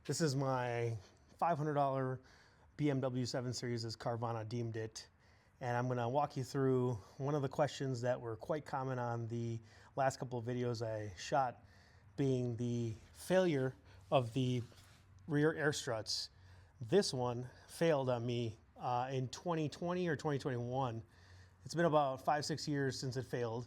This is my $500 BMW 7 Series as Carvana deemed it. And I'm gonna walk you through one of the questions that were quite common on the last couple of videos I shot, being the failure of the rear air struts. This one failed on me in 2020 or 2021. It's been about 5-6 years since it failed,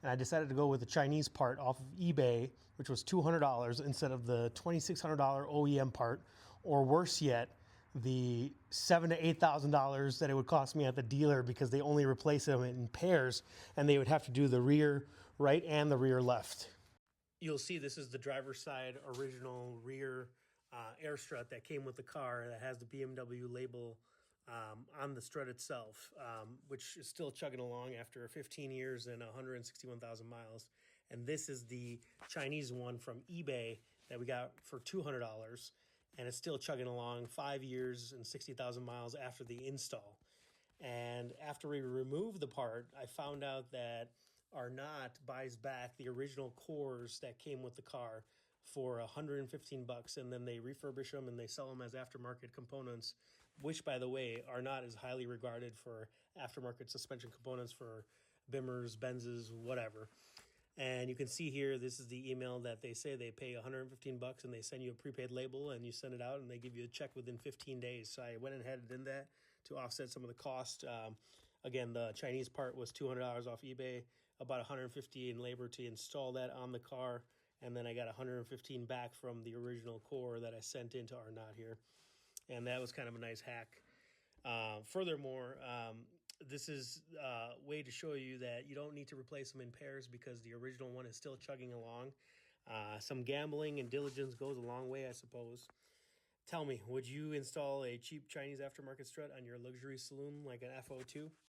and I decided to go with the Chinese part off of eBay, which was $200 instead of the $2,600 OEM part, or worse yet, the $7,000 to $8,000 that it would cost me at the dealer, because they only replace them in pairs, and they would have to do the rear right and the rear left. You'll see this is the driver's side original rear air strut that came with the car that has the BMW label on the strut itself, which is still chugging along after 15 years and 161,000 miles. And this is the Chinese one from eBay that we got for $200, and it's still chugging along 5 years and 60,000 miles after the install. And after we removed the part, I found out that Arnott buys back the original cores that came with the car for $115, and then they refurbish them and they sell them as aftermarket components, which, by the way, Arnott is highly regarded for aftermarket suspension components for Bimmers, Benzes, whatever. And you can see here, this is the email that they say they pay $115 and they send you a prepaid label, and you send it out and they give you a check within 15 days. So I went ahead and did that to offset some of the cost. Again, the Chinese part was $200 off eBay, about $150 in labor to install that on the car. And then I got $115 back from the original core that I sent into Arnott here. And that was kind of a nice hack. Furthermore, this is a way to show you that you don't need to replace them in pairs, because the original one is still chugging along. Some gambling and diligence goes a long way, I suppose. Tell me, would you install a cheap Chinese aftermarket strut on your luxury saloon like an FO2?